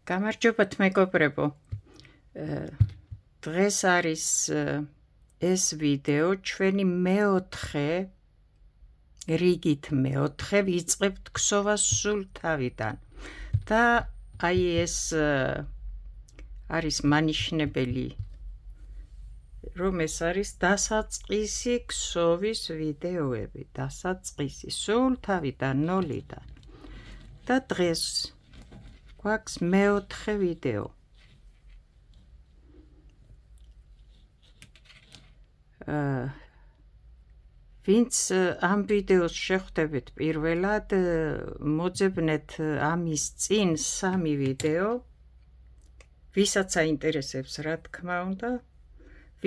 გამარჯობათ მეგობრებო. დღეს არის ეს ვიდეო ჩვენი მეოთხე რიგით მეოთხე ვიწყებთ ქსოვას სულ თავიდან და აი ეს არის მანიშნებელი რომ ეს არის დასაწყისი ქსოვის ვიდეოები დასაწყისი სულ თავიდან ნოლიდან და დღეს გვაქვს მეოთხე ვიდეო ვინც ამ ვიდეოს შეხვდებით პირველად მოძებნეთ ამის წინ 3 ვიდეო ვისაც აინტერესებს რა თქმა უნდა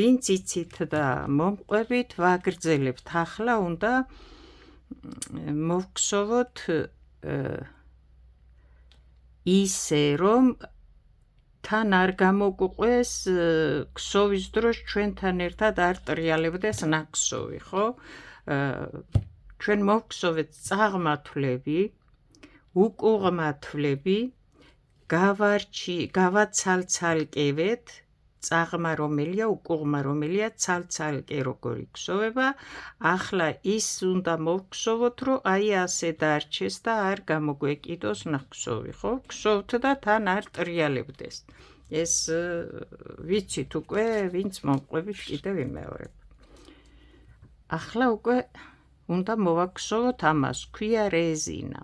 ვინც იცით და მომყვებით ვაგრძელებთ ახლა უნდა მოვგსოვოთ ისე რომ თან არ გამოგყვეს ქსოვის დროს ჩვენთან ერთად არ ტრიალებდეს ნაქსოვი, ხო? ჩვენ მოვგსოვეთ წაღმართლები, უკუღმართლები, გავაცალცალკევეთ, წაღმა რომელია, უკუღმა რომელია, ცალცალკე როგორი ქსოვება, ახლა ის უნდა მოვგსოვოთ, რომ აი ასე დარჩეს და არ გამოგვეკიდოს ნაქსოვი, ხო? ქსოვთ და თან არ ტრიალებდეს. ეს ვიცით უკვე, ვინც მომყვებით კიდევ იმეორებ. ახლა უკვე უნდა მოვაგსოვოთ ამას, ქვია რეზინა.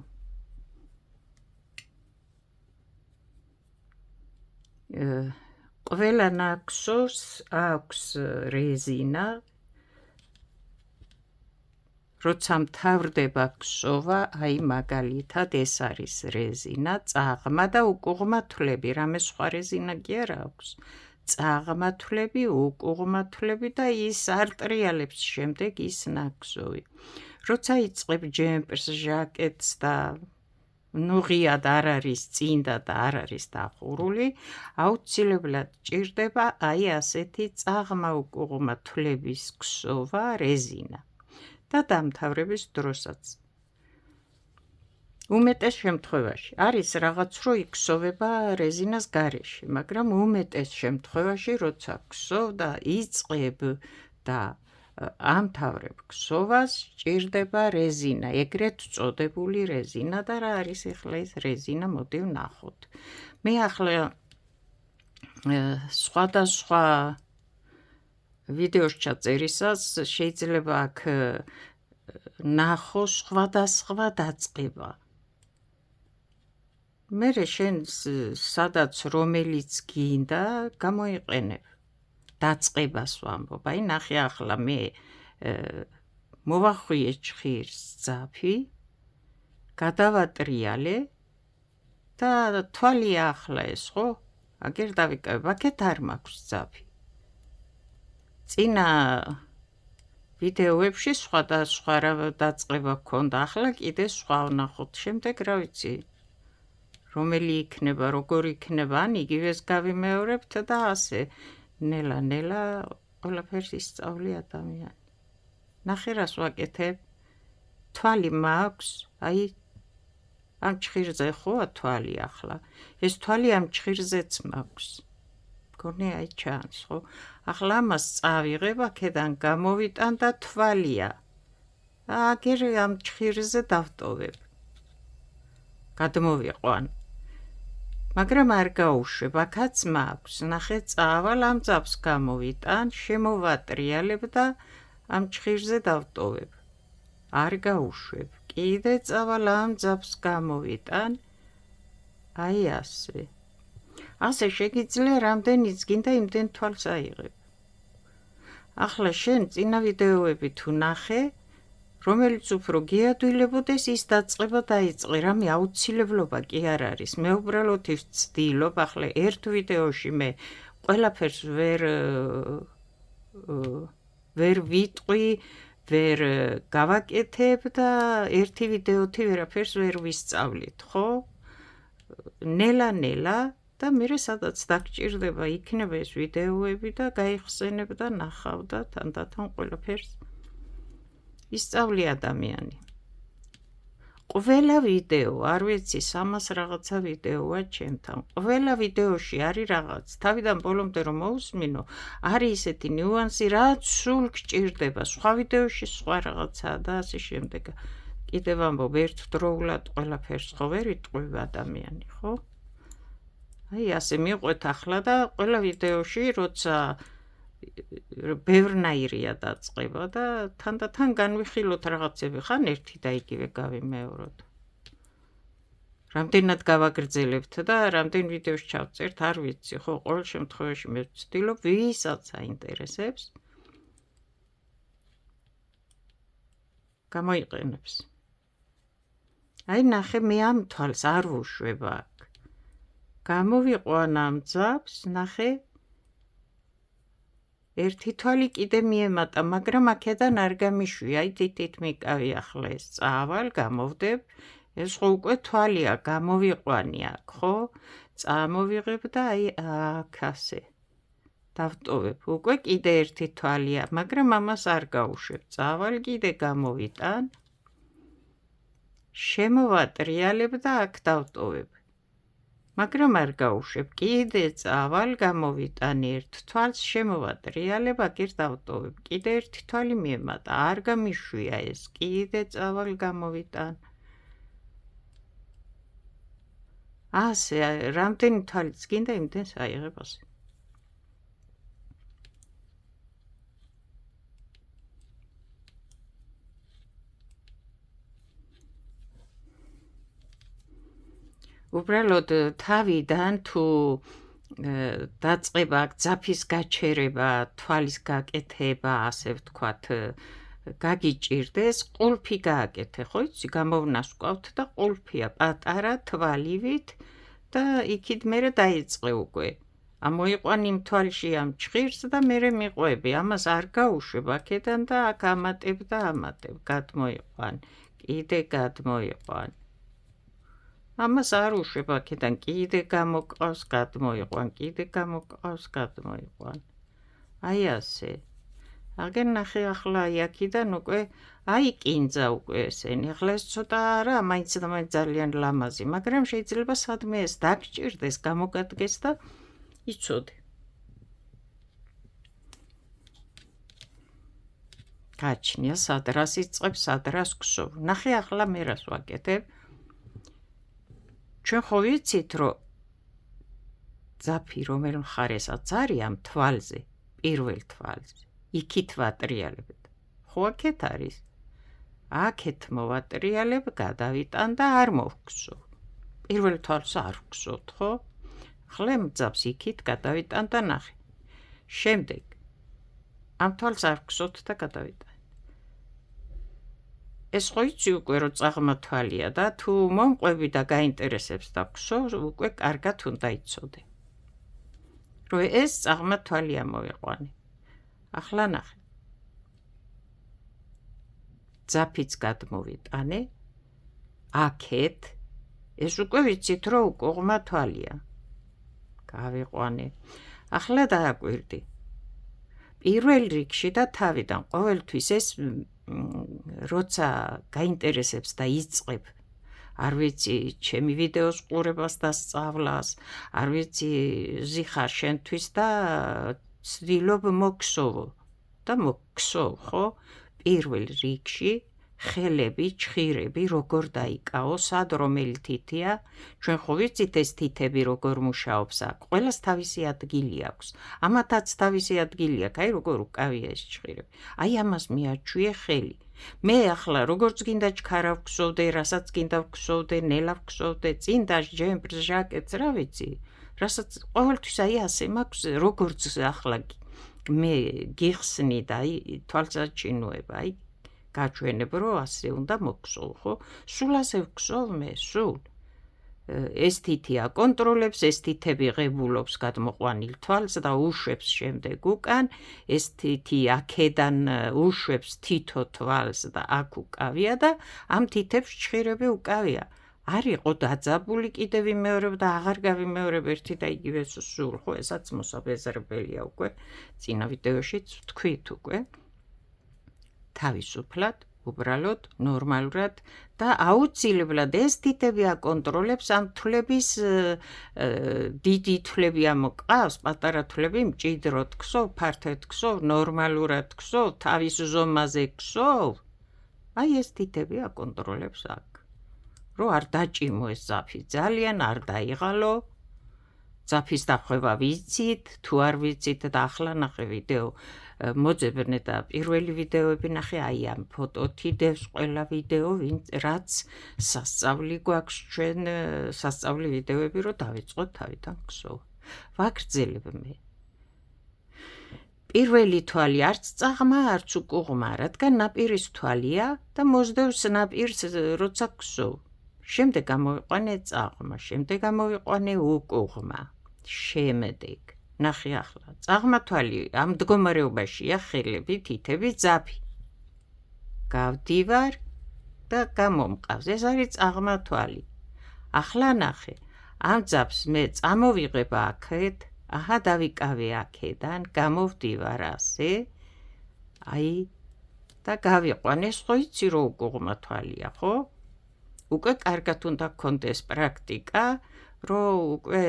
ყველა ნაქსოვს აქვს რეზინა, როცა მთავრდება ქსოვა, აი მაგალითად ეს არის რეზინა, წაღმა და უკუღმართლები, რამე სხვა რეზინა კი არ აქვს. წაღმართლები, უკუღმართლები და ის არ ტრიალებს შემდეგ ის ნაქსოვი. როცა იწყებ ჯემპერს, ჟაკეტს და ღიად არ არის წინდა და არ არის დახურული, აუცილებლად ჭირდება აი ასეთი წაღმა უკუღმართლების ქსოვა რეზინა და დამთავრების დროსაც. უმეტეს შემთხვევაში არის რაღაც რო იქსოვება რეზინას გარეშე, მაგრამ უმეტეს შემთხვევაში როცა ქსოვ და იწყებ და ამთავრებ ქსოვას ჭირდება რეზინა, ეგრეთ წოდებული რეზინა და რა არის ახლა ეს რეზინა, მოდი ვნახოთ. მე ახლა სხვადასხვა ვიდეოს ჩაწერისას შეიძლება აქ ნახო სხვადასხვა დაწყება. მერე შენ სადაც რომელიც გინდა გამოიყენებ. დაწყებას ვამბობ, აი ნახე ახლა მე მოვახვიე ჭხირს ძაფი, გადავატრიალე და თვალია ახლა ეს, ხო? აგერ დავიკავებ, აქეთ არ მაქვს ძაფი. წინა ვიდეოებში სხვადასხვა დაწყება გქონდა, ახლა კიდე სხვა ვნახოთ. შემდეგ რა ვიცი, რომელი იქნება, როგორი იქნება, ან იგივეს გავიმეორებთ და ასე ნელა-ნელა ყველაფერს ისწავლი ადამიანი. ნახე რას ვაკეთებ? თვალი მაქვს, აი ამ ჭხირზე ხოა თვალი ახლა. ეს თვალი ამ ჭხირზეც მაქვს. მგონი აი ჩანს, ხო? ახლა ამას წავიღებ, აქედან გამოვიტან და თვალია. აგერ ამ ჭხირზე დავტოვებ. გადმოვიყვან. მაგრამ არ გაუშვებ, აქაც მაქვს. ნახე, წავალ ამ ძაფს გამოვიტან, შემოვატრიალებ და ამ ჭხირზე დავტოვებ. არ გაუშვებ. კიდე წავალ ამ ძაფს გამოვიტან. აი ასე. ასე შეგიძლია რამდენიც გინდა იმდენ თვალს აიღებ. ახლა შენ წინა ვიდეოები თუ ნახე, რომელიც უფრო გიადვილებოდეს ის დაწყება დაიწყე, რამე აუცილებლობა კი არ არის. მე უბრალოდ ვცდილობ, ახლა ერთ ვიდეოში მე ყველაფერს ვერ ვიტყვი, ვერ გავაკეთებ და ერთი ვიდეოთი ვერაფერს ვერ ვისწავლით, ხო? ნელა-ნელა და მერე სადაც დაგჭირდება იქნება ეს ვიდეოები და გაიხსენებ და ნახავ და თანდათან ყველაფერს ისწავლი ადამიანი. ყველა ვიდეო, არ ვიცი, 300 რაღაცა ვიდეოა ჩემთან. ყველა ვიდეოში არის რაღაც. თავიდან ბოლომდე რომ მოусმინო, არის ისეთი ნიუანსი, რაც სულ გჭირდება. სხვა ვიდეოში სხვა რაღაცაა და ასე შემდეგ. კიდევ ამბობ, ერთდროულად ყველაფერს ხო ვერ იტყვი ადამიანი, ხო? აი, ასე მიყვეთ ახლა და ყველა ვიდეოში, როცა ბევრნაირია დაწყება და თანდათან განვიხილოთ რაღაცები, ხან ერთი და იგივე გავიმეოროთ. რამდენად გავაგრძელებთ და რამდენ ვიდეოს ჩავწერთ, არ ვიცი, ხო, ყოველ შემთხვევაში მე ვცდილობ, ვისაც აინტერესებს, გამოიყენებს. აი, ნახე, მე ამ თვალს არ ვუშვებ აქ. გამოვიყვან ამ ძაბს, ნახე, ერთი თვალი კიდე მიემატა, მაგრამ აქედან არ გამიშვია, აი თითით მიკავი ახლა ეს წავალ, გამოვდებ, ეს ხო უკვე თვალია, გამოვიყვანი აქ, ხო? წამოვიღებ და აი აქ ასე. დავტოვებ, უკვე კიდე ერთი თვალია, მაგრამ ამას არ გავუშვებ, წავალ, კიდე გამოვიტან, შემოვატრიალებ და აქ დავტოვებ. მაგრამ არ გავუშვებ, კიდე წავალ, გამოვიტან ერთ თვალს, შემოვატრიალებ, აქ დავტოვებ, კიდე ერთი თვალი მიემატა, არ გამიშვია ეს, კიდე წავალ, გამოვიტან. ასე, რამდენი თვალიც გინდა, იმდენს აიღებ ასე. უბრალოდ თავიდან თუ დაწყება ძაფის გაჩერება, თვალის გაკეთება, ასე ვთქვათ, გაგიჭირდეს, ყულფი გააკეთე, ხო იცი, გამოვნასკავთ და ყულფია პატარა თვალივით და იქით მერე დაიწყე უკვე. ამოიყვან იმ თვალში ამ ჭხირს და მერე მიყვები, ამას არ გაუშვებ აქედან და აქ ამატებ და ამატებ, გადმოიყვან, კიდე გადმოიყვან. ამას არ უშვებ აქედან, კიდე გამოყავს, გადმოიყვან, კიდე გამოყავს, გადმოიყვან. აი ასე. აგერ ნახე ახლა აი აქიდან უკვე, აი კინძა უკვე ესენი, ახლა ეს ცოტა არა, მაინც და მაინც ძალიან ლამაზი, მაგრამ შეიძლება სადმე ეს დაგჭირდეს, გამოგადგეს და იცოდე. გაჩნია, სად რას იწყებს, სად რას გსოვ. ნახე ახლა მე რას ვაკეთებ. ჩვენ ხო ვიცით, რომ ძაფი რომელ მხარესაც არის ამ თვალზე, პირველ თვალზე, იქით ვატრიალებთ. ხო აქეთ არის. აქეთ მოვატრიალებ, გადავიტან და არ მოვგსო. პირველ თვალს არ ვგსოთ, ხო? ახლა მძაფს იქით გადავიტან და ნახე. შემდეგ ამ თვალს არ ვგსოთ და გადავიტან. ეს ხო იცი უკვე რომ წაღმა თვალია და თუ მომყვები და გაინტერესებს და გსო, უკვე კარგად უნდა იცოდე. რომ ეს წაღმა თვალია მოვიყვანე. ახლა ნახე. ძაფიც გადმოვიტანე. აქეთ ეს უკვე ვიცით რომ უკუღმა თვალია. გავიყვანე. ახლა დააკვირდი. პირველ რიგში და თავიდან ყოველთვის ეს როცა გაინტერესებს და იწყებ, არ ვიცი, ჩემი ვიდეოს ყურებას და სწავლას, არ ვიცი, ზიხარ შენთვის და ცდილობ მოგსოვო და მოგსოვ, ხო? პირველ რიგში ხელები, ჭხირები, როგორ დაიკაო, სად რომელი თითია, ჩვენ ხო ვიცით ეს თითები როგორ მუშაობს აქ, ყველას თავისი ადგილი აქვს, ამათაც თავისი ადგილი აქვს, აი როგორ უკავია ეს ჭხირები, აი ამას მიაჩვიე ხელი. მე ახლა როგორც გინდა ჩქარა ვგსოვდე, რასაც გინდა ვგსოვდე, ნელა ვგსოვდე, წინ დაჟემბრ ჟაკეტს, რა ვიცი, რასაც ყოველთვის აი ასე მაქვს, როგორც ახლა მე გიხსნი და აი თვალსაჩინოება, აი გაჩვენებ რომ ასე უნდა მოგსოვ, ხო? სულ ასე ვგსოვ მე, სულ. ეს თითი აკონტროლებს, ეს თითები ღებულობს გადმოყვანილ თვალს და უშვებს შემდეგ უკან, ეს თითი აქედან უშვებს თითო თვალს და აქ უკავია და ამ თითებს ჭხირები უკავია. არ იყო დაძაბული კიდე ვიმეორებ და აღარ გავიმეორებ ერთი და იგივე სულ, ხო, ესაც მოსაბეზრებელია უკვე, წინა ვიდეოშიც ვთქვით უკვე. თავისუფლად უბრალოდ ნორმალურად და აუცილებლად ეს თითები აკონტროლებს ამ თვლების დიდი თვლები ამოყავს, პატარა თვლები მჭიდროდ ქსოვ, ფართოდ ქსოვ, ნორმალურად ქსოვ, თავის ზომაზე ქსოვ. აი ეს თითები აკონტროლებს აქ. რომ არ დაჭიმო ეს ძაფი ძალიან, არ დაიღალო. ძაფის დახვევა ვიცით, თუ არ ვიცით და ახლა ნახე ვიდეო მოძებნე და პირველი ვიდეოები ნახე, აი ამ ფოტოთი დევს ყველა ვიდეო, რაც სასწავლი გვაქვს ჩვენ, სასწავლი ვიდეოები, რომ დავიწყოთ თავიდან ქსოვა. ვაგრძელებ მე. პირველი თვალი არც წაღმა, არც უკუღმა, რადგან ნაპირის თვალია და მოსდევს ნაპირს, როცა ქსოვ. შემდეგ გამოვიყვანე წაღმა, შემდეგ გამოვიყვანე უკუღმა. შემდეგ ნახე ახლა წაღმა თვალი ამ მდგომარეობაშია, ხელები, თითები, ძაფი. გავდივარ და გამომყავს. ეს არის წაღმა თვალი. ახლა ნახე, ამ ძაფს მე წამოვიღებ აქეთ, აჰა დავიკავე აქედან, გამოვდივარ ასე, აი და გავიყვანე, ხო იცი რომ უკუღმა თვალია, ხო? უკვე კარგად უნდა გქონდეს პრაქტიკა, რომ უკვე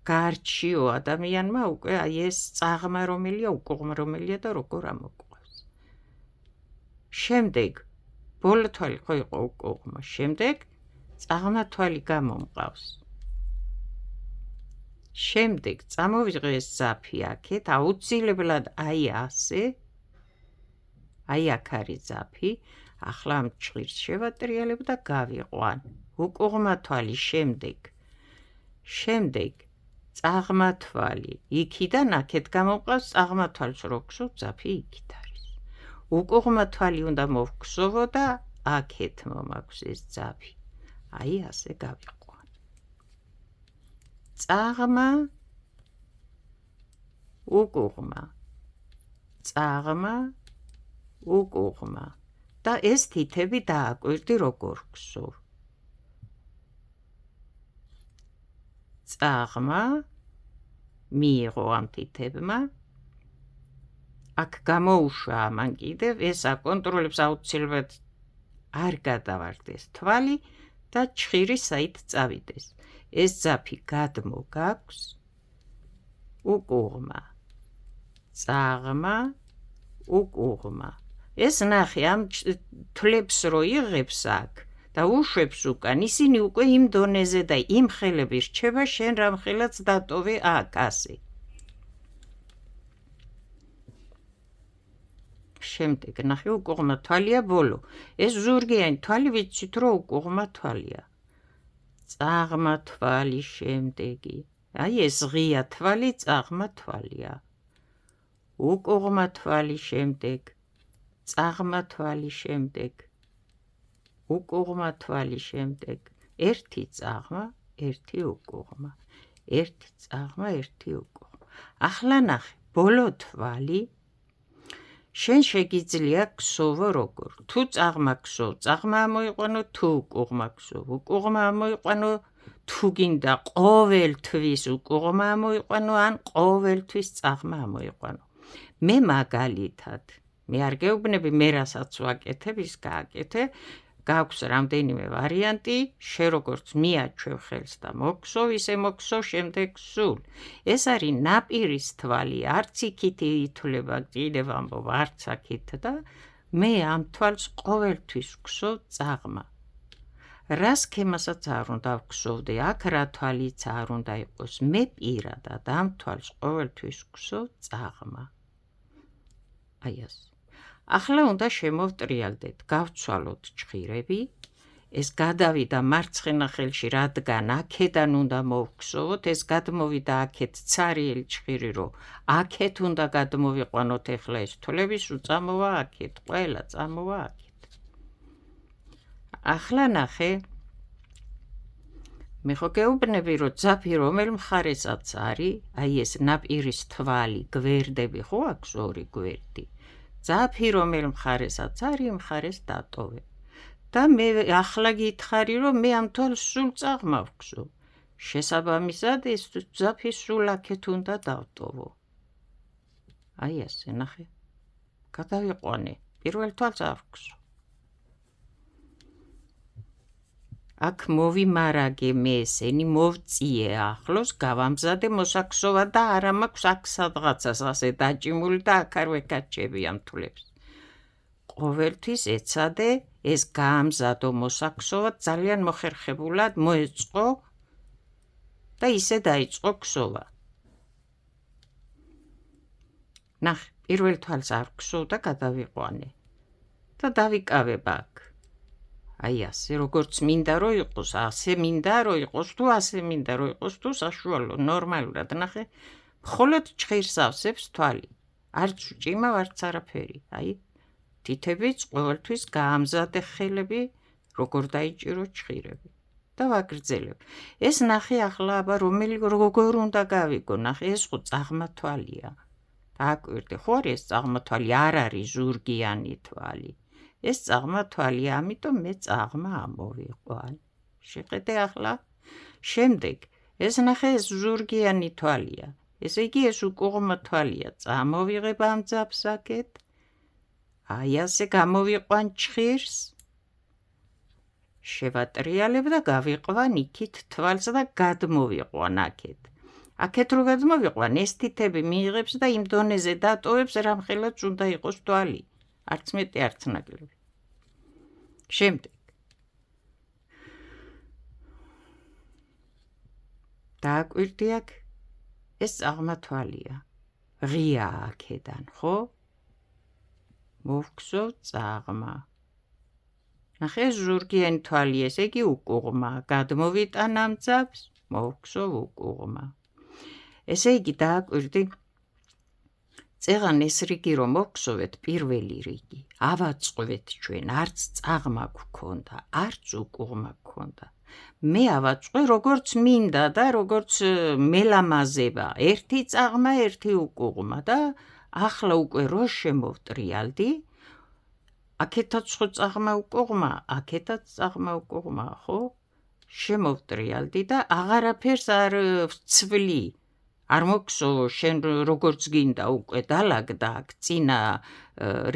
გარჩიო ადამიანმა უკვე აი ეს წაღმა რომელია, უკუღმა რომელია და როგორ ამოყვავს. შემდეგ ბოლო თვალი ხო იყო უკუღმა, შემდეგ წაღმა თვალი გამომყავს. შემდეგ წამოვიღე ეს ძაფი აქეთ, აუცილებლად აი ასე, აი აქ არის ძაფი, ახლა ამ ჭირს შევატრიალებ და გავიყვან. უკუღმა თვალი შემდეგ წაღმა თვალი, იქიდან აქეთ გამომყავს წაღმა თვალს რო გსოვ, ძაფი იქით არის. უკუღმა თვალი უნდა მოვგსოვო და აქეთ მომაქვს ეს ძაფი. აი ასე გავიყვან. წაღმა, უკუღმა, წაღმა, უკუღმა და ეს თითები დააკვირდი როგორ გსოვ. წაღმა მიიღო ამ თითებმა, აქ გამოუშვა ამან კიდევ, ეს აკონტროლებს აუცილებლად არ გადავარდეს თვალი და ჩხირი საით წავიდეს. ეს ძაფი გადმო გაქვს, უკუღმა, წაღმა, უკუღმა. ეს ნახე ამ თვლებს რო იღებს აქ და უშვებს უკან, ისინი უკვე იმ დონეზე და იმ ხელები რჩება, შენ რამ ხელაც დატოვე აქ ასე. შემდეგ ნახე უკუღმა თვალია ბოლო. ეს ზურგიანი თვალი ვიცით რომ უკუღმა თვალია. წაღმა თვალი შემდეგი. აი ეს ღია თვალი წაღმა თვალია. უკუღმა თვალი შემდეგ. წაღმა თვალი შემდეგ. უკუღმა თვალი შემდეგ. ერთი წაღმა, ერთი უკუღმა. ერთი წაღმა, ერთი უკუღმა. ახლა ნახე, ბოლო თვალი შენ შეგიძლია ქსოვო როგორ. თუ წაღმა ქსოვ, წაღმა ამოიყვანო, თუ უკუღმა ქსოვ, უკუღმა ამოიყვანო, თუ გინდა ყოველთვის უკუღმა ამოიყვანო, ან ყოველთვის წაღმა ამოიყვანო. მე მაგალითად, მე არ გეუბნები, მე რასაც ვაკეთებ, ის გააკეთე, გაქვს რამდენიმე ვარიანტი, შე როგორც მიაჩვევ ხელს და მოგსოვ, ისე მოგსოვ შემდეგ სულ. ეს არის ნაპირის თვალი, არც იქით ითვლება, კიდევ ამბობ, არც აქით და მე ამ თვალს ყოველთვის ვქსოვ წაღმა. რა სქემასაც არ უნდა ვქსოვდე, აქ რა თვალიც არ უნდა იყოს, მე პირადად ამ თვალს ყოველთვის ვქსოვ წაღმა. აი ეს. ახლა უნდა შემოვტრიალდეთ, გავცვალოთ ჭხირები, ეს გადავიდა მარცხენა ხელში, რადგან აქედან უნდა მოვგსოვოთ, ეს გადმოვიდა აქეთ ცარიელი ჭხირი, რომ აქეთ უნდა გადმოვიყვანოთ ეხლა ეს თვლები, სულ წამოვა აქეთ, ყველა წამოვა აქეთ. ახლა ნახე, მე ხო გეუბნები, რომ ძაფი რომელ მხარესაც არის, აი ეს ნაპირის თვალი, გვერდები ხო აქვს ორი გვერდი. ძაფი რომელ მხარესაც არის, მხარეს დატოვე. და მე ახლა გითხარი, რომ მე ამ თვალს სულ წაღმა ვგსოვ. შესაბამისად ეს ძაფი სულ აქეთ უნდა დავტოვო. აი ასე, ნახე. გადავიყვანე. პირველ თვალს არ ვგსო. აქ მოვიმარაგე მე ესენი მოვწიე ახლოს გავამზადე მოსაქსოვა და არა მაქვს აქ სადღაცას ასე დაჭიმული და აქ არ ვეკაჩები ამ თვლებს. ყოველთვის ეცადე ეს გაამზადო მოსაქსოვა ძალიან მოხერხებულად მოეწყო და ისე დაიწყო ქსოვა. ნახე, პირველ თვალს არ ვგსოვ და გადავიყვანე და დავიკავებ აქ. აი ასე, როგორც მინდა რომ იყოს, ასე მინდა რომ იყოს, თუ ასე მინდა რომ იყოს, თუ საშუალო, ნორმალურად, ნახე, მხოლოდ ჭხირს ავსებს თვალი. არც ვჭიმა, არც არაფერი. აი, თითებიც ყოველთვის გაამზადე ხელები, როგორ დაიჭირო ჭხირები. და ვაგრძელებ. ეს ნახე ახლა აბა როგორ უნდა გავიგო, ნახე, ეს ხო წაღმა თვალია. დააკვირდე, ხო არის ეს წაღმა თვალი, არ არის ზურგიანი თვალი. ეს წაღმა თვალია, ამიტომ მე წაღმა ამოვიყვან. შეხედე ახლა? შემდეგ, ეს ნახე, ეს ზურგიანი თვალია. ესე იგი ეს უკუღმა თვალია. წამოვიღებ ამ ძაბს აქეთ. აი ასე გამოვიყვან ჭხირს. შევატრიალებ და გავიყვან იქით თვალს და გადმოვიყვან აქეთ. აქეთ რო გადმოვიყვან, ეს თითები მიიღებს და იმ დონეზე დატოვებს, რამხელაც უნდა იყოს თვალი. არც მეტი, არც ნაკლები. შემდეგ. დააკვირდი აქ, ეს წაღმა თვალია. ღია აქედან, ხო? მოვგსოვ წაღმა. ნახე, ზურგიანი თვალი, ესე იგი უკუღმა. გადმოვიტან ამ ძაბს, მოვგსოვ უკუღმა. ესე იგი დააკვირდი, წეღან ეს რიგი რომ მოვგსოვეთ, პირველი რიგი, ავაწყვეთ ჩვენ, არც წაღმა გვქონდა, არც უკუღმა გვქონდა. მე ავაწყვე როგორც მინდა და როგორც მელამაზება, ერთი წაღმა, ერთი უკუღმა და ახლა უკვე რო შემოვტრიალდი, აქეთაც ხო წაღმა უკუღმა, აქეთაც წაღმა უკუღმა, ხო? შემოვტრიალდი და აღარაფერს არ ვცვლი. არ მოგსოვო შენ როგორც გინდა უკვე დალაგდა აქ წინა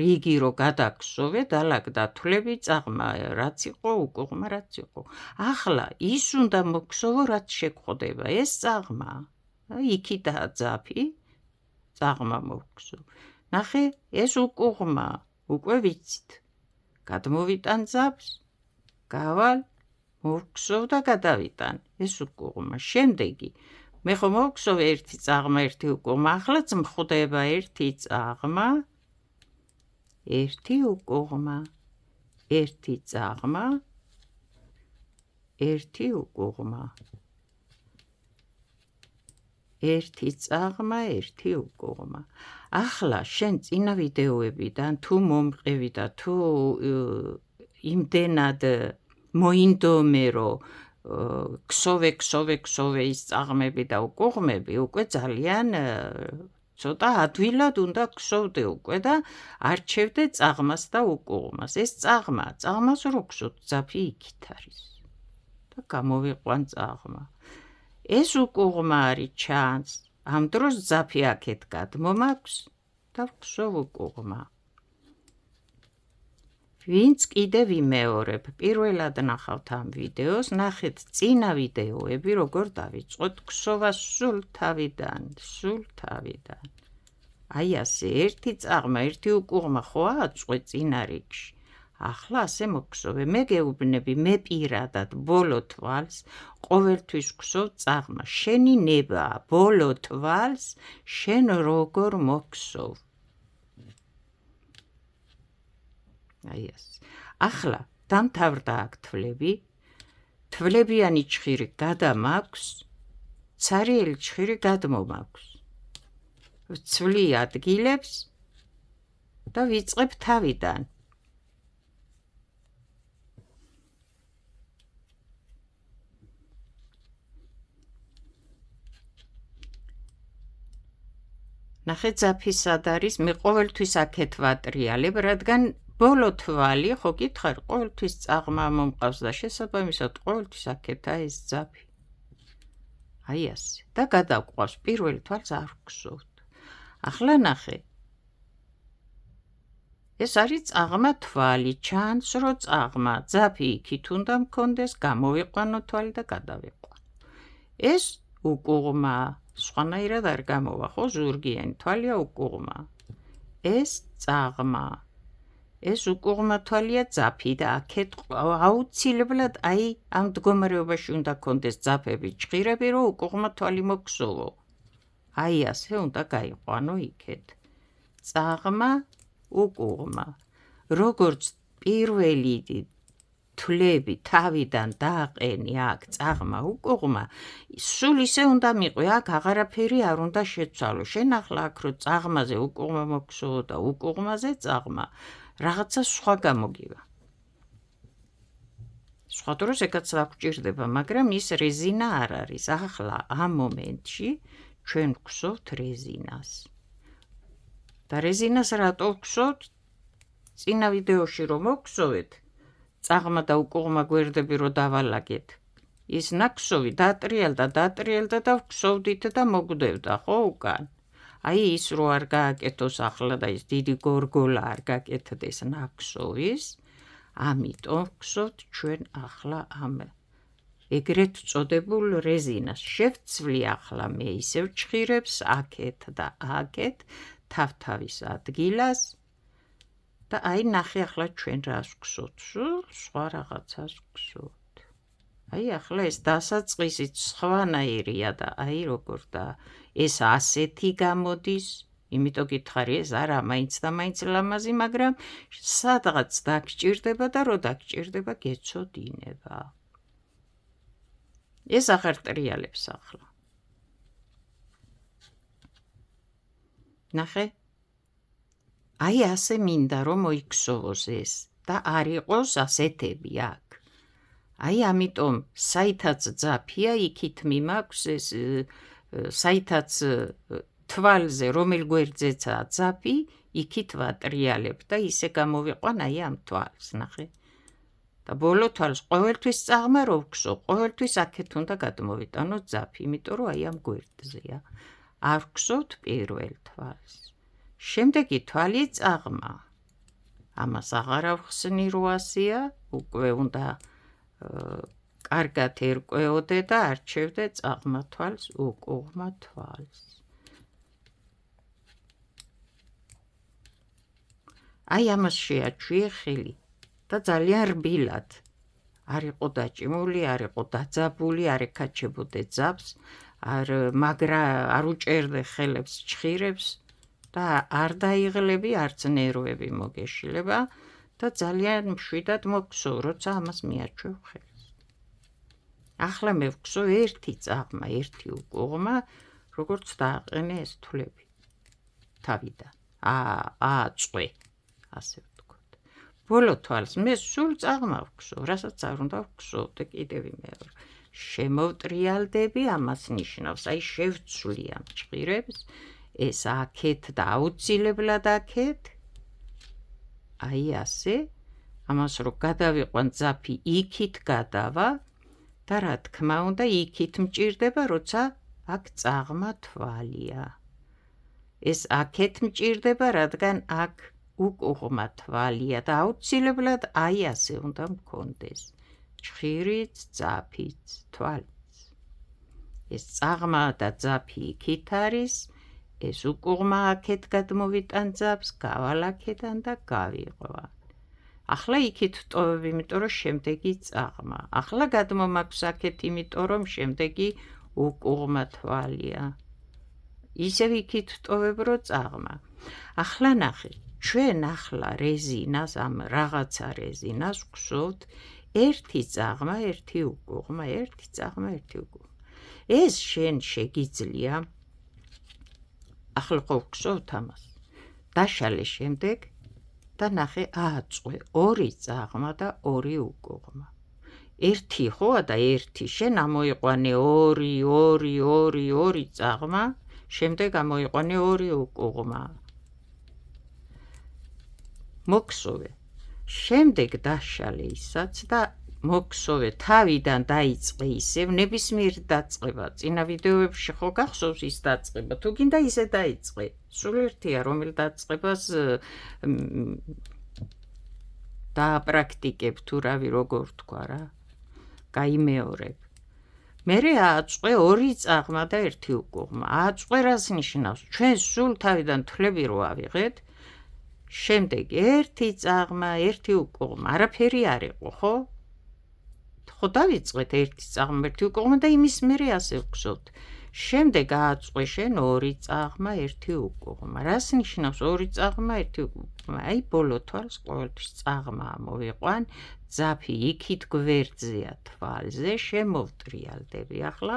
რიგი რო გადაგსოვე, დალაგდა თვლები წაღმა რაც იყო, უკუღმა რაც იყო. ახლა ის უნდა მოგსოვო რაც შეგხვდება, ეს წაღმა. იქითაა ძაფი, წაღმა მოგსო. ნახე, ეს უკუღმა, უკვე ვიცით. გადმოვიტან ძაფს, გავალ, მოვგსოვ და გადავიტან. ეს უკუღმა. შემდეგი მე ხო მოვგსოვ ერთი წაღმა, ერთი უკუღმა. ახლაც მხვდება ერთი წაღმა, ერთი უკუღმა, ერთი წაღმა, ერთი უკუღმა. ერთი წაღმა, ერთი უკუღმა. ახლა შენ წინა ვიდეოებიდან თუ მომყევი და თუ იმდენად მოინდომე რომ ქსოვე ის წაღმები და უკუღმები, უკვე ძალიან ცოტა ადვილად უნდა ქსოვდე უკვე და არჩევდე წაღმას და უკუღმას. ეს წაღმას რო ქსოვთ, ძაფი იქით არის. და გამოვიყვან წაღმა. ეს უკუღმა არის ჩანს. ამ დროს ძაფი აქეთ გადმომაქვს და ვქსოვ უკუღმა. ვინც კიდე ვიმეორებ, პირველად ნახავთ ამ ვიდეოს, ნახეთ წინა ვიდეოები, როგორ დავიწყოთ ქსოვა სულ თავიდან. აი ასე, ერთი წაღმა, ერთი უკუღმა ხო ააწყვე წინა რიგში. ახლა ასე მოგქსოვე, მე გეუბნები, მე პირადად ბოლო თვალს ყოველთვის ვქსოვ წაღმა. შენი ნებაა, ბოლო თვალს შენ როგორ მოგქსოვ. აი ასე. ახლა დამთავრდა აქ თვლები. თვლებიანი ჭხირი გადამაქვს, ცარიელი ჭხირი გადმომაქვს. ვცვლი ადგილებს და ვიწყებ თავიდან. ნახე ძაფი სად არის, მე ყოველთვის აქეთ ვატრიალებ, რადგან ბოლო თვალი, ხო გითხარ, ყოველთვის წაღმა მომყავს და შესაბამისად ყოველთვის აქეთა ეს ძაფი. აი ასე. და გადავყვავს, პირველ თვალს არ ვგსოვთ. ახლა ნახე. ეს არის წაღმა თვალი, ჩანს, რომ წაღმა ძაფი იქით უნდა მქონდეს, გამოვიყვანო თვალი და გადავიყვანო. ეს უკუღმა, სხვანაირად არ გამოვა, ხო, ზურგიანი თვალია უკუღმა. ეს წაღმა. ეს უკუღმა თვალია ძაფი და აქეთ აუცილებლად აი ამ მდგომარეობაში უნდა ქონდეს ძაფები ჭხირები, რომ უკუღმა თვალი მოგსოვო. აი ასე უნდა გაიყვანო იქეთ. წაღმა, უკუღმა. როგორც პირველი თვლები თავიდან დააყენი აქ წაღმა, უკუღმა, სულ ისე უნდა მიყვე, აქ აღარაფერი არ უნდა შეცვალო. შენ ახლა აქ რო წაღმაზე უკუღმა მოგსოვო და უკუღმაზე წაღმა, რაღაცა სხვა გამოგივა. სხვა დროს ეგაც გვჭირდება, მაგრამ ის რეზინა არ არის. ახლა ამ მომენტში ჩვენ გვგსოვთ რეზინას. და რეზინას რატო გვგსოვთ? წინა ვიდეოში რომ მოგგსოვეთ, წაღმა და უკუღმა გვერდები რო დავალაგეთ, ის ნაკსოვი დატრიალდა და ვგსოვდით და მოგვდევდა, ხო, უკან. აი ის რო არ გააკეთოს ახლა და ის დიდი გორგოლა არ გაკეთდეს ნაკსოვის, ამიტომ ვგსოვთ ჩვენ ახლა ამ ეგრეთ წოდებულ რეზინას. შევცვლი ახლა მე ისევ ჭხირებს აქეთ და აქეთ თავთავის ადგილას და აი ნახე ახლა ჩვენ რას ვგსოვთ, სხვა რაღაცას ვგსოვთ. აი ახლა ეს დასაწყისით სხვანაირია და აი როგორ და ეს ასეთი გამოდის, იმიტომ გითხარი ეს არა მაინც და მაინც ლამაზი, მაგრამ სადღაც დაგჭირდება და რო დაგჭირდება გეცოდინება. ეს აღარ ტრიალებს ახლა. ნახე? აი ასე მინდა რომ მოიქსოვოს ეს და არ იყოს ასეთები აქ. აი ამიტომ საითაც ძაფია იქით მიმაქვს ეს საითაც თვალზე რომელ გვერდზეცაა ძაფი, იქით ვატრიალებ და ისე გამოვიყვან აი ამ თვალს, ნახე. და ბოლო თვალს ყოველთვის წაღმა რო ვგსო, ყოველთვის აქეთ უნდა გადმოვიტანო ძაფი, იმიტომ რომ აი ამ გვერდზეა. არ ვგსოვთ პირველ თვალს. შემდეგი თვალი წაღმა. ამას აღარ ავხსნი რო ასეა, უკვე უნდა კარგად ერკვეოდე და არჩევდე წაღმა თვალს, უკუღმა თვალს. აი ამას შეაჩვიე ხელი და ძალიან რბილად. არ იყო დაჭიმული, არ იყო დაძაბული, არ ეკაჩებოდე ძაბს, არ უჭერდე ხელებს ჭხირებს და არ დაიღლები, არც ნერვები მოგეშლება და ძალიან მშვიდად მოგგსოვ, როცა ამას მიაჩვევ ხელს. ახლა მე ვგსოვ ერთი წაღმა, ერთი უკუღმა, როგორც დააყენე ეს თვლები თავიდან. აწყვე, ასე ვთქვათ. ბოლო თვალს მე სულ წაღმა ვგსოვ, რასაც არ უნდა ვგსოვდე კიდევ მეორე. შემოვტრიალდები, ამას ნიშნავს, აი შევცვლი ამ ჭყირებს, ეს აქეთ და აუცილებლად აქეთ. აი ასე, ამას რო გადავიყვან ძაფი იქით გადავა და რა თქმა უნდა იქით მჭირდება, როცა აქ წაღმა თვალია. ეს აქეთ მჭირდება, რადგან აქ უკუღმა თვალია და აუცილებლად აი ასე უნდა მქონდეს. ჭხირიც, ძაფიც, თვალიც. ეს წაღმა და ძაფი იქით არის, ეს უკუღმა აქეთ გადმოვიტან ძაფს, გავალ აქედან და გავიყვან. ახლა იქით ვტოვებ, იმიტომ რომ შემდეგი წაღმა. ახლა გადმომაქვს აქეთ, იმიტომ რომ შემდეგი უკუღმა თვალია. ისევ იქით ვტოვებ, რომ წაღმა. ახლა ნახე, ჩვენ ახლა რეზინას, ამ რაღაცა რეზინას ვგსოვთ ერთი წაღმა, ერთი უკუღმა, ერთი წაღმა, ერთი უკუღმა. ეს შენ შეგიძლია, ახლა ხო ვგსოვთ ამას, დაშალე შემდეგ და ნახე აწყვე ორი წაღმა და ორი უკუღმა. ერთი ხოა და ერთი, შენ ამოიყვანე ორი წაღმა, შემდეგ ამოიყვანე ორი უკუღმა. მოგსოვე. შემდეგ დაშალე ისაც და მოგხსოვე თავიდან დაიწყე ისევ ნებისმიერ დაწყება წინა ვიდეოებში ხო გახსოვს ის დაწყება თუ გინდა ისე დაიწყე სულ ერთია რომელ დაწყებას დააპრაქტიკებ თუ რავი როგორ თქვა რა გაიმეორებ მერე ააწყვე ორი წაღმა და ერთი უკუღმა ააწყვე რას ნიშნავს ჩვენ სულ თავიდან თვლები რო ავიღეთ შემდეგ ერთი წაღმა ერთი უკუღმა არაფერი არ იყო ხო ხო დავიწყეთ ერთი წაღმა ერთი უკუღმა და იმის მერე ასე ვგზავთ შემდეგ ააწყვე შენ ორი წაღმა ერთი უკუღმა რას ნიშნავს ორი წაღმა ერთი უკუღმა აი ბოლო თვალს ყოველთვის წაღმა მოვიყვან ძაფი იქით გვერდზეა თვალზე შემოვტრიალდები ახლა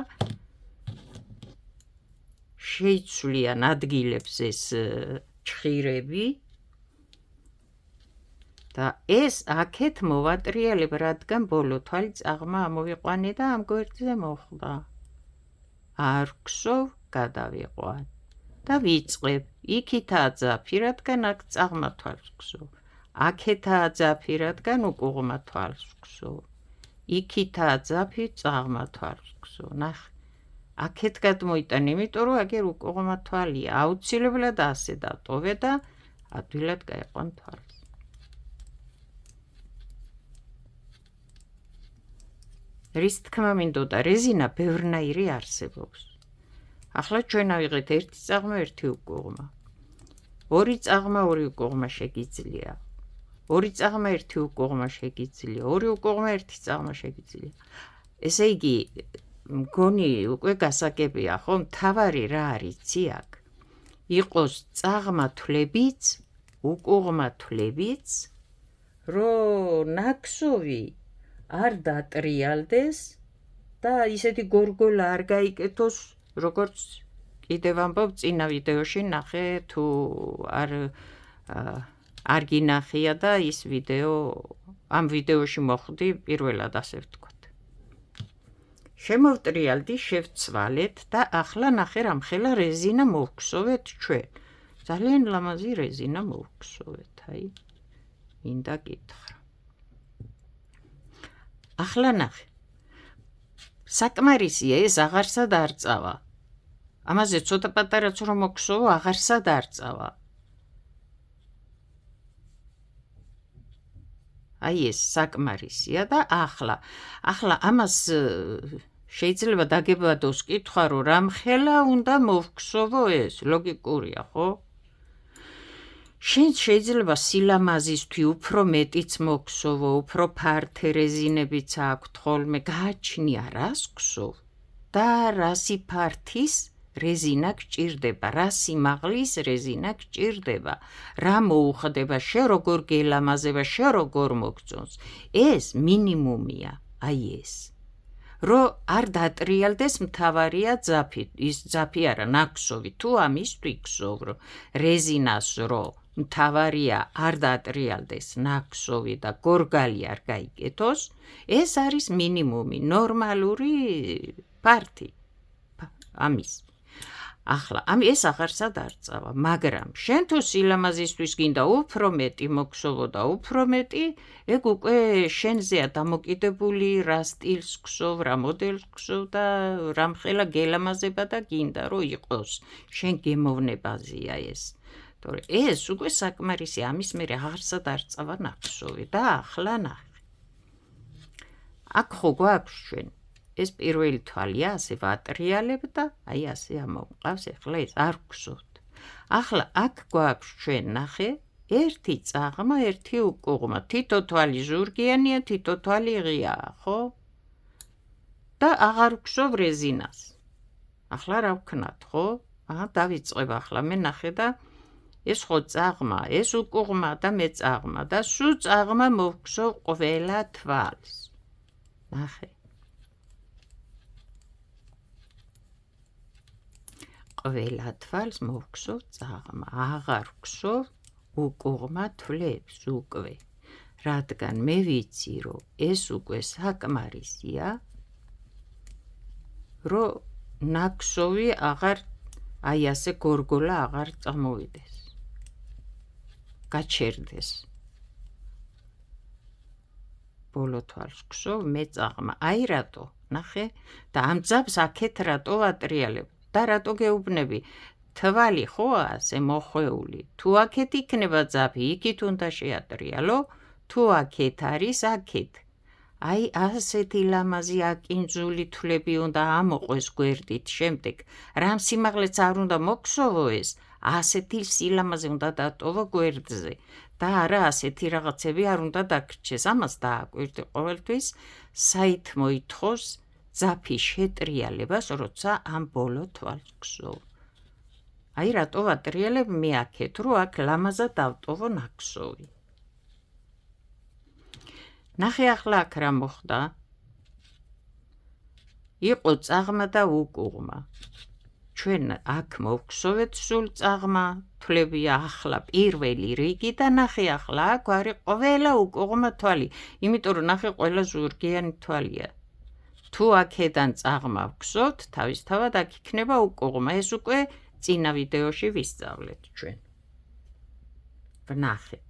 შეიცვლიან ადგილებს ეს ჩხირები და ეს აქეთ მოვატრიალებ რადგან ბოლო თვალი წაღმა ამოვიყვანე და ამ გვერდზე მოხდა არ გსოვ გადავიყვან და ვიწყებ იქითაა ძაფი რადგან აქ წაღმა თვალს გსოვ აქეთაა ძაფი რადგან უკუღმა თვალს გსოვ იქითაა ძაფი წაღმა თვალს გსოვ ნახე აქეთ გადმოიტან იმიტომ რომ აგერ უკუღმა თვალია აუცილებლად ასე დატოვე და ადვილად გაიყვან თვალს რის თქმა მინდოდა რეზინა ბევრნაირი არსებობს ახლა ჩვენ ავიღეთ ერთი წაღმა ერთი უკუღმა ორი წაღმა ორი უკუღმა შეგიძლია ორი წაღმა ერთი უკუღმა შეგიძლია ორი უკუღმა ერთი წაღმა შეგიძლია ესე იგი მგონი უკვე გასაგებია ხო მთავარი რა არის აქ იყოს წაღმა თვლებიც უკუღმა თვლებიც რომ ნაქსოვი არ დატრიალდეს და ისეთი გორგოლა არ გაიკეთოს როგორც კიდევ ამბობ წინა ვიდეოში ნახე თუ არ გინახია და ის ვიდეო ამ ვიდეოში მოხვდი პირველად ასე ვთქვათ შემოვტრიალდი შევცვალეთ და ახლა ნახე რამხელა რეზინა მოვგსოვეთ ჩვენ ძალიან ლამაზი რეზინა მოვგსოვეთ აი მინდა გითხრა ახლა ნახე საკმარისია ეს აღარსად არ წავა ამაზე ცოტა პატარაც რომ მოგხსოვო აღარსად არ წავა აი ეს საკმარისია და ახლა ამას შეიძლება დაგებადოს კითხვა რომ რამხელა უნდა მოვგსოვო ეს ლოგიკურია ხო შენ შეიძლება სილამაზისთვის უფრო მეტიც მოგხსოვო, უფრო ფართე რეზინებიც აქვთ ხოლმე, გააჩნია რას გხსოვ და რასი ფართის რეზინა გჭირდება, რა სიმაღლის რეზინა გჭირდება, რა მოუხდება, შენ როგორ გელამაზება, შენ როგორ მოგწონს. ეს მინიმუმია, აი ეს. რომ არ დატრიალდეს მთავარია ძაფი, ის ძაფი არა, ნაქსოვი, თუ ამისთვის გხსოვ, რომ რეზინას რო მთავარია არ დატრიალდეს ნაქსოვი და გორგალი არ გაიკეთოს, ეს არის მინიმუმი, ნორმალური ფართი ამის. ახლა ეს აღარსად არ წავა, მაგრამ შენ თუ სილამაზისთვის გინდა უფრო მეტი მოგხსოვო და უფრო მეტი, ეგ უკვე შენზეა დამოკიდებული, რა სტილს გხსოვ, რა მოდელს გხსოვ და რამხელა გელამაზება და გინდა რომ იყოს შენ გემოვნებაზეა ეს. ეს უკვე საკმარისი, ამის მერე აღარსად არ წავა ნაქსოვი და ახლა ნახე. აქ ხო გვაქვს ჩვენ ეს პირველი თვალია, ასე ვატრიალებ და აი ასე ამოვყავს, ახლა ეს არ გხსოვთ. ახლა აქ გვაქვს ჩვენ ნახე, ერთი წაღმა, ერთი უკუღმა, თითო თვალი ზურგიანია, თითო თვალი ღიაა, ხო? და აღარ გხსოვ რეზინას. ახლა რა ვქნათ, ხო? დავიწყებ ახლა მე ნახე და ეს ხო წაღმა, ეს უკუღმა და მე წაღმა და სულ წაღმა მოვგსოვ ყველა თვალს. ნახე. ყველა თვალს მოვგსოვ წაღმა, აღარ გხსოვ უკუღმა თვლებს უკვე, რადგან მე ვიცი, რომ ეს უკვე საკმარისია, რომ ნაქსოვი აღარ, აი ასე გორგოლა აღარ წამოვიდეს, გაჩერდეს. ბოლო თვალს გსოვ მე წაღმა აი რატო ნახე და ამ ძაბს აქეთ რატო ვატრიალებ და რატო გეუბნები თვალი ხო ასე მოხვეული თუ აქეთ იქნება ძაფი იქით უნდა შეატრიალო თუ აქეთ არის აქეთ აი ასეთი ლამაზი აკინძული თვლები უნდა ამოყვეს გვერდით შემდეგ რამ სიმაღლეც არ უნდა მოგსოვო ეს ასეთი სილამაზე უნდა დატოვო გვერდზე და არა ასეთი რაღაცები არ უნდა დაგრჩეს ამას დააკვირდი ყოველთვის საით მოითხოვს ძაფი შეტრიალებას როცა ამ ბოლო თვალს გსოვ აი რატო ვატრიალებ მე აქეთ რო აქ ლამაზად დავტოვო ნაქსოვი ნახე ახლა აქ რა მოხდა იყო წაღმა და უკუღმა ჩვენ აქ მოვგსოვეთ სულ წაღმა თვლებია ახლა პირველი რიგი და ნახე ახლა აქ არის ყველა უკუღმა თვალი იმიტომ რომ ნახე ყველა ზურგიანი თვალია თუ აქედან წაღმა ვგსოვთ თავისთავად აქ იქნება უკუღმა ეს უკვე წინა ვიდეოში ვისწავლეთ ჩვენ ვნახეთ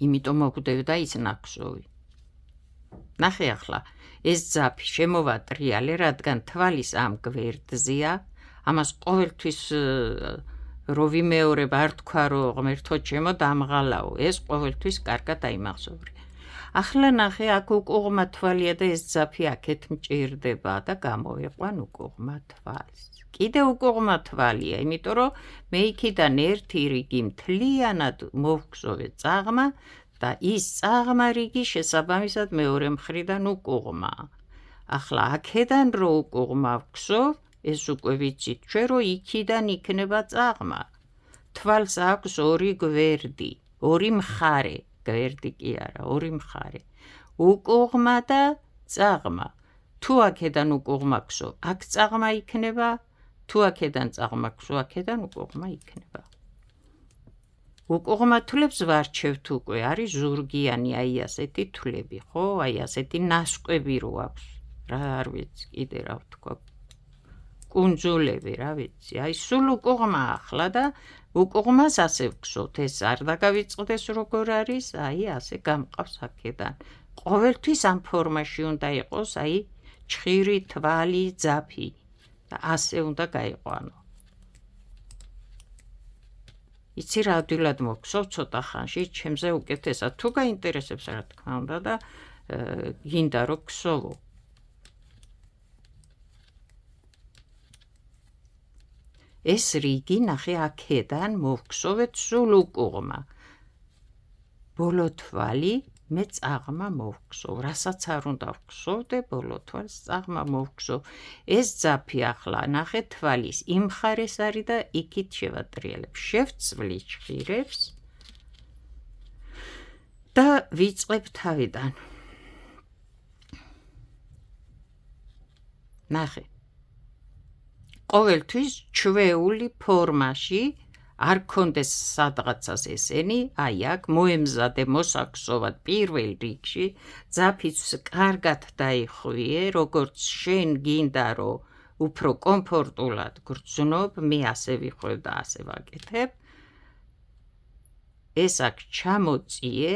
იმიტომ მოგვდევდა ის ნაქსოვი ნახე ახლა ეს ძაფი შემოვატრიალე რადგან თვალის ამ გვერდზეა ამას ყოველთვის რო ვიმეორებ არ თქვა რომ ღმერთო ჩემო დამღალაო ეს ყოველთვის კარგად აიმახსოვრე ახლა ნახე აქ უკუღმა თვალია და ეს ძაფი აქეთ მჭირდება და გამოვიყვან უკუღმა თვალს კიდე უკუღმა თვალია იმიტომ რომ მე იქიდან ერთი რიგი მთლიანად მოვგსოვე წაღმა და ის წაღმა რიგი შესაბამისად მეორე მხრიდან უკუღმა ახლა აქედან რო უკუღმა ვგსოვ ეს უკვე ვიცით ჩვენ რომ იქიდან იქნება წაღმა თვალს აქვს ორი გვერდი ორი მხარე გვერდი კი არა ორი მხარე უკუღმა და წაღმა თუ აქედან უკუღმა გსოვ აქ წაღმა იქნება თუ აქედან წაღმა გსოვ აქედან უკუღმა იქნება უკუღმა თვლებს ვარჩევთ უკვე არის ზურგიანი აი ასეთი თვლები ხო აი ასეთი ნასკვები რო აქვს რა არ ვიცი კიდე რა ვთქვა კუნძულები რა ვიცი აი სულ უკუღმა ახლა და უკუღმას ასე ვგსოვთ ეს არ დაგავიწყდეს როგორ არის აი ასე გამყავს აქედან ყოველთვის ამ ფორმაში უნდა იყოს აი ჩხირი თვალი ძაფი და ასე უნდა გაიყვანო იცი რა ადვილად მოგხსოვ ცოტა ხანში ჩემზე უკეთესად თუ გაინტერესებს რა თქმა უნდა და გინდა რომ გსოვო ეს რიგი ნახე აქედან მოვგსოვეთ სულ უკუღმა ბოლო თვალი მე წაღმა მოვგსოვ რასაც არ უნდა ვგსოვდე ბოლო თვალს წაღმა მოვგსოვ ეს ძაფი ახლა ნახე თვალის იმ მხარეს არის და იქით შევატრიალებ შევწვლი ჩხირებს და ვიწყებ თავიდან ნახე ყოველთვის ჩვეული ფორმაში არ კონდეს სადღაცას ესენი, აი აქ მოემზადე მოსაგსოვად პირველ რიგში, ძაფიც კარგად დაიხვიე, როგორც შენ გინდა რომ უფრო კომფორტულად გრძნობ, მე ასე ვიხვევ და ასე ვაკეთებ. ეს აქ ჩამოწიე,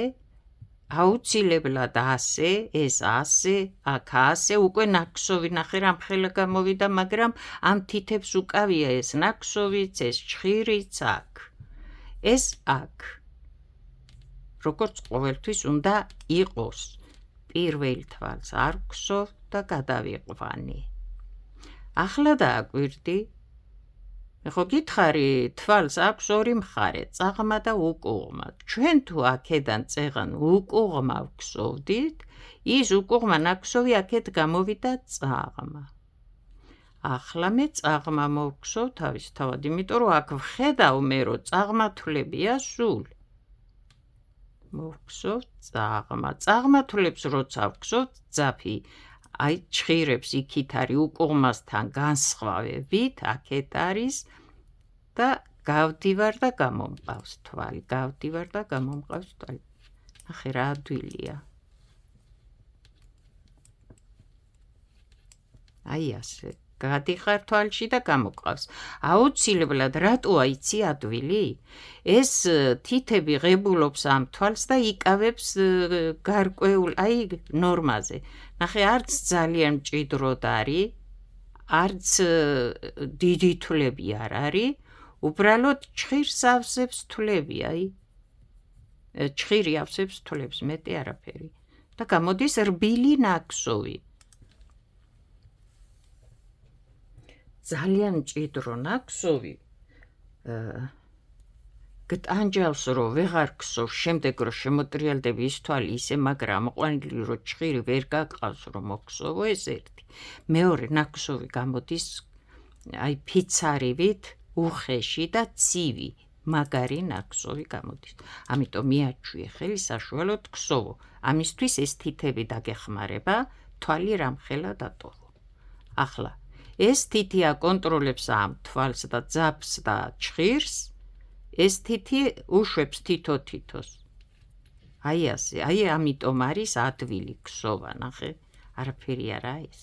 აუცილებლად ასე, ეს ასე, აქ ასე, უკვე ნაქსოვი ნახე რამხელა გამოვიდა, მაგრამ ამ თითებს უკავია ეს ნაქსოვიც, ეს ჩხირიც აქ. ეს აქ. როგორც ყოველთვის უნდა იყოს. პირველ თვალს არ ვგსოვ და გადავიყვანი. ახლა დააკვირდი. ხო გითხარი, თვალს აქვს ორი მხარე, წაღმა და უკუღმა. ჩვენ თუ აქედან წეღან უკუღმა ვგსოვდით, ის უკუღმა ნაქსოვი აქეთ გამოვიდა წაღმა. ახლა მე წაღმა მოვგსოვ თავისთავად, იმიტომ რომ აქ ვხედავ მე რომ წაღმა თვლებია სულ. მოვგსოვ წაღმა. წაღმა თვლებს როცა ვგსოვთ ძაფი, აი ჩხირებს იქით არის უკუღმასთან განსხვავებით, აქეთ არის და გავდივარ და გამომყავს თვალი, გავდივარ და გამომყავს თვალი. ნახე რა ადვილია. აი ასე. გადიხარ თვალში და გამოყავს. აუცილებლად რატოა იცი ადვილი? ეს თითები ღებულობს ამ თვალს და იკავებს გარკვეულ ნორმაზე. ნახე, არც ძალიან მჭიდროდ არის, არც დიდი თვლები არ არის, უბრალოდ ჭხირს ავსებს თვლები, ჭხირი ავსებს თვლებს, მეტი არაფერი. და გამოდის რბილი ნაქსოვი. ძალიან მჭიდრო ნაქსოვი გტანჯავს, რომ ვეღარ ქსოვ, შემდეგ რომ შემოტრიალდები ის თვალი ისე მაგრა ამოყვანილი, რომ ჭხირი ვერ გაგყავს, რომ მოქსოვო, ეს ერთი. მეორე ნაქსოვი გამოდის ფიცარივით, უხეში და ცივი, მაგარი ნაქსოვი გამოდის. ამიტომ მიაჩვიე ხელი საშუალოდ ქსოვო. ამისთვის ეს თითები დაგეხმარება, თვალი რამხელა დატოვო. ახლა ეს თითი აკონტროლებს ამ თვალს და ძაბს და ჭხირს, ეს თითი უშვებს თითო-თითოს. ასე, ამიტომ არის ადვილი ქსოვა, ნახე, არაფერი არა ეს.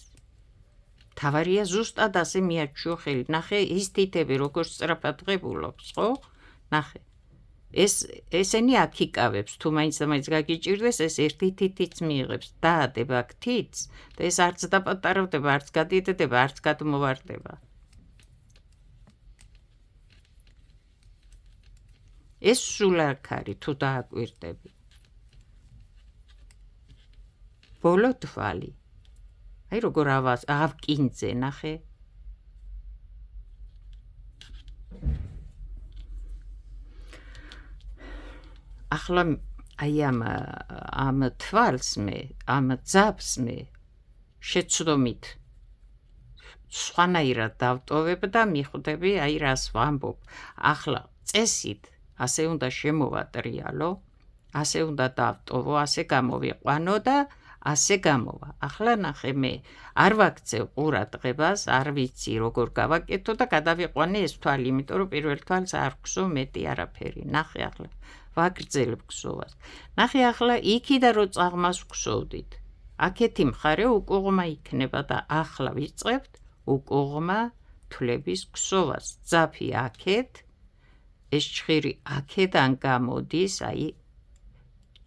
თავარია ზუსტად ასე მიაჩვიო ხელი. ნახე, ის თითები როგორ სწრაფად ღებულობს, ხო? ნახე. ესენი აქ იკავებს, თუ მაინც და მაინც გაგიჭირდეს, ეს ერთი თითიც მიიღებს. დაადება აქ თითს და ეს არც დაპატარავდება, არც გადიდდება, არც გადმოვარდება. ეს სულ აქ არის, თუ დააკვირდები. ბოლო თვალი. როგორ ავკინძე, ნახე. ახლა ამ თვალს მე, ამ ძაბს მე შეცდომით სხვანაირად დავტოვებ და მიხვდები, რას ვამბობ. ახლა წესით ასე უნდა შემოვატრიალო, ასე უნდა დავტოვო, ასე გამოვიყვანო და ასე გამოვა. ახლა ნახე, მე არ ვაქცევ ყურადღებას, არ ვიცი როგორ გავაკეთო და გადავიყვანე ეს თვალი, იმიტომ რომ პირველ თვალს არ ვქსოვ მეტი არაფერი. ნახე, ახლა ვაგრძელებ ქსოვას. ნახე, ახლა იქიდან რო წაღმას ვქსოვდით, აქეთი მხარე უკუღმა იქნება და ახლა ვიწყებთ უკუღმა თვლების ქსოვას. ძაფი აქეთ, ეს ჭხირი აქედან გამოდის,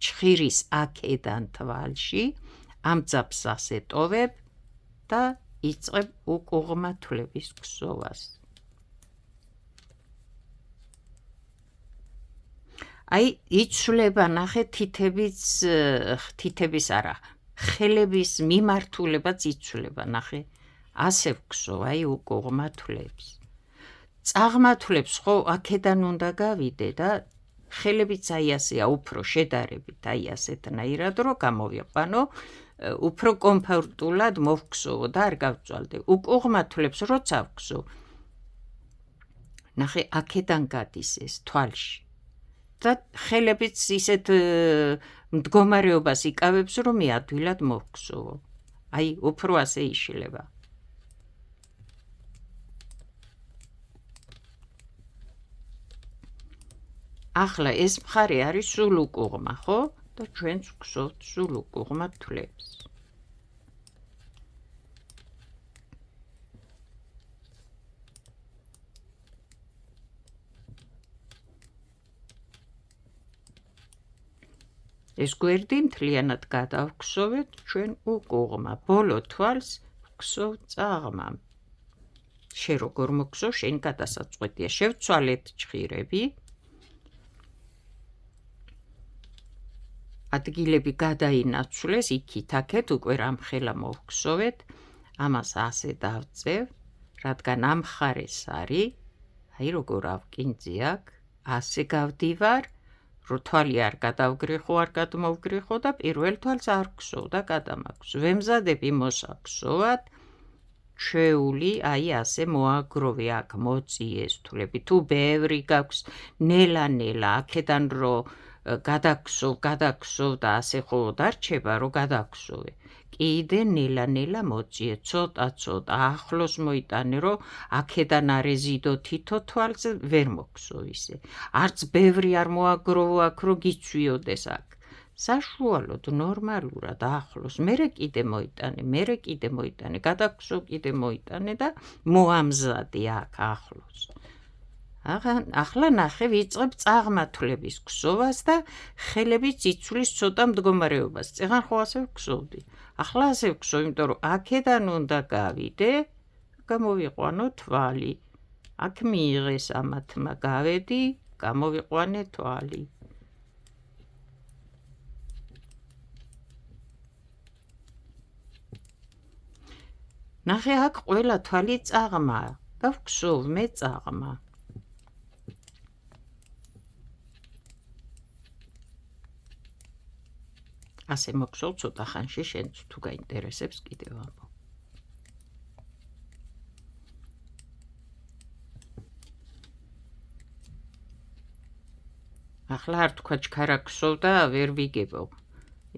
ჭხირის აქედან თვალში, ამ ძაფს ასე ტოვებ და იწყებ უკუღმა თვლების ქსოვას. იცვლება, ნახე, თითების არა, ხელების მიმართულებაც იცვლება, ნახე, ასე ვქსოვ, უკუღმა თვლებს. წაღმა თვლებს, ხო, აქედან უნდა გავიდე და ხელებიც ასეა, უფრო შედარებით, ასეთნაირად, რომ გამოვიყვანო, უფრო კომფორტულად მოვქსოვო და არ გავწვალდე. უკუღმა თვლებს როცა ვქსოვ, ნახე, აქედან გადის ეს თვალში. და ხელებიც ისეთ მდგომარეობას იკავებს, რომ მე ადვილად მოვქსოვო. უფრო ასე იშლება. ახლა ეს მხარე არის სულ უკუღმა, ხო? და ჩვენც ვქსოვთ სულ უკუღმა თვლებს. ეს გვერდი მთლიანად გადავგვსოვეთ ჩვენ უკუღმა. ბოლო თვალს ვგვსოვ წაღმა. შენ როგორ მოგსოვ, შენ გადასაწყვეტია. შევცვალეთ ჭხირები. ადგილები გადაინაცვლეს, იქით აქეთ უკვე რამხელა მოვგვსოვეთ. ამას ასე დავწევ, რადგან ამ მხარეს არის, როგორ ავკინძი აქ, ასე გავდივარ, რომ თვალი არ გადავგრეხო, არ გადმოვგრეხო და პირველ თვალს არ ვქსოვ და გადამაგს. ვემზადები მოსაქსოვად, ჩვეული, ასე მოაგროვე აქ მოწიეს თვლები. თუ ბევრი გაქვს, ნელა-ნელა, აქედან რომ გადაგსოვ და ასე ხო დარჩება, რომ გადაგსოვე. კიდე ნელა-ნელა მოწიე, ცოტა-ცოტა, ახლოს მოიტანე, რომ აქედან არ ეზიდო თითო თვალს, ვერ მოგსოვ ისე. არც ბევრი არ მოაგროვო აქ, რომ გიცვიოდეს აქ. საშუალოდ ნორმალურად ახლოს მერე კიდე მოიტანე გადაგხსოვ კიდე მოიტანე და მოამზადე აქ ახლოს ახლა ნახე ვიწყებ წაღმართლების ქსოვას და ხელებით იცვლის ცოტა მდგომარეობას წეღან ხო ასე ვქსოვდი ახლა ასე ვქსოვ იმიტომ რომ აქედან უნდა გავიდე გამოვიყვანო თვალი აქ მიიღეს ამათმა გავედი გამოვიყვანე თვალი ნახე აქ ყველა თვალი წაღმა და ვქსოვ მე წაღმა ასე მოგხსოვ ცოტა ხანში შენც თუ გაინტერესებს კიდევ ამბო ახლა არ თქვა ჩქარა გხსოვ და ვერ ვიგებო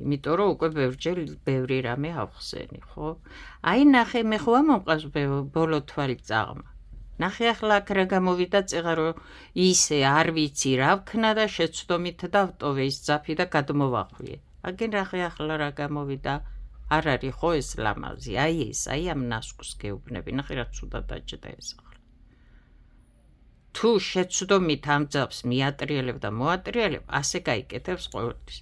იმიტომ რომ უკვე ბევრჯერ ბევრი რამე ავხსენი ხო აი ნახე მე ხო მომყავს ბოლო თვალი წაღმა ნახე ახლა აქ რა გამოვიდა წეღა რომ ისე არ ვიცი რა ვქნა და შეცდომით დავტოვე ის ძაფი და გადმოვახვიე აგენ ნახე ახლა რა გამოვიდა არ არის ხო ეს ლამაზი აი ეს აი ამ ნასკს გეუბნები ნახე რა ცუდად დაჭდა ეს ახლა თუ შეცდომით ამ ძაფს მიატრიელებ და მოატრიელებ ასე გაიკეთებს ყოველთვის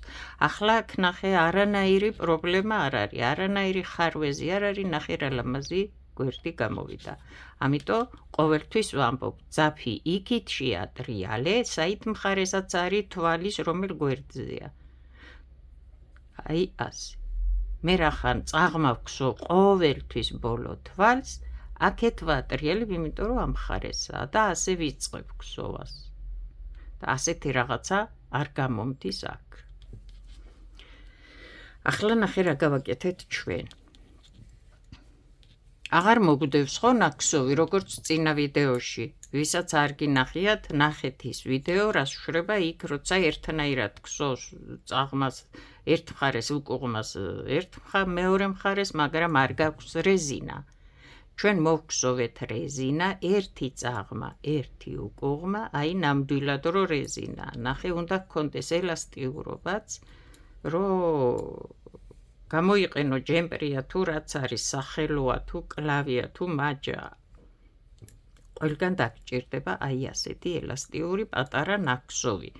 ახლა აქ ნახე არანაირი პრობლემა არ არის არანაირი ხარვეზი არ არის ნახე რა ლამაზი გვერდი გამოვიდა ამიტომ ყოველთვის ვამბობ ძაფი იქით შეატრიალე საით მხარესაც არის თვალის რომელ გვერდზეა აი ასე მე რახან წაღმა ვხსოვ ყოველთვის ბოლო თვალს აქეთ ვატრიელებ იმიტომ რომ ამ მხარესაა და ასე ვიწყებ ვხსოვას და ასეთი რაღაცა არ გამომდის აქ ახლა ნახე რა გავაკეთეთ ჩვენ აღარ მოგდევს ხო ნაქსოვი როგორც წინა ვიდეოში ვისაც არ გინახიათ ნახეთ ის ვიდეო რას შვება იქ როცა ერთნაირად გსოვს წაღმას ერთ მხარეს უკუღმას ერთ მეორე მხარეს მაგრამ არ გაქვს რეზინა ჩვენ მოვგსოვეთ რეზინა ერთი წაღმა ერთი უკუღმა აი ნამდვილად რო რეზინა ნახე უნდა გქონდეს ელასტიურობაც რო გამოიყენო ჯემპრია თუ რაც არის სახელოა თუ კლავია თუ მაჯა ყველგან დაგჭირდება აი ასეთი ელასტიური პატარა ნაქსოვი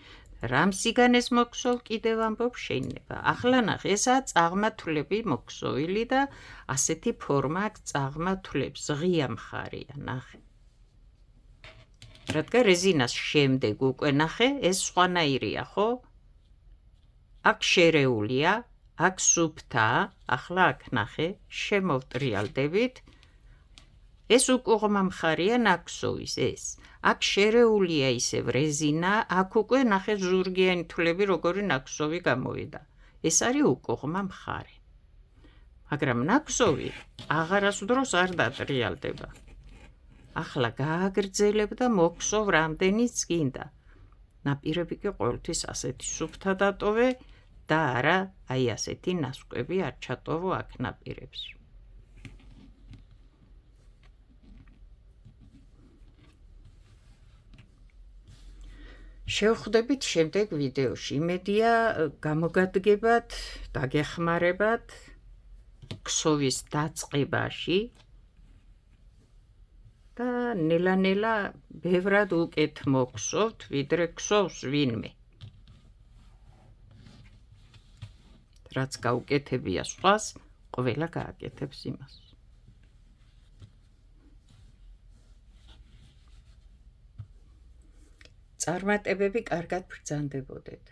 რამ სიგანეს მოგხსოვ კიდევ ამბობ შეიძლება ახლა ნახე ესაა წაღმართლები მოგხსოვილი და ასეთი ფორმა აქვს წაღმართლებს ღია მხარია ნახე რადგან რეზინას შემდეგ უკვე ნახე ეს სხვანაირია ხო აქ შერეულია აქ სუფთა ახლა აქ ნახე შემოვტრიალდებით ეს უკუღმა მხარია ნაქსოვის ეს აქ შერეულია ისევ რეზინა აქ უკვე ნახე ზურგიანი თვლები როგორი ნაქსოვი გამოვიდა ეს არის უკუღმა მხარე მაგრამ ნაქსოვი აღარასდროს არ დატრიალდება ახლა გააგრძელებ და მოგხსოვ რამდენიც გინდა ნაპირები კი ყოველთვის ასეთი სუფთა დატოვე და არა აი ასეთი ნასკვები არ ჩატოვო აქ ნაპირებს შევხვდებით შემდეგ ვიდეოში იმედია გამოგადგებათ დაგეხმარებათ ქსოვის დაწყებაში და ნელა-ნელა ბევრად უკეთ მოგხსოვთ ვიდრე ქსოვს ვინმე რაც გაუკეთებია სხვას ყველა გააკეთებს იმას წარმატებები კარგად ბრძანდებოდეთ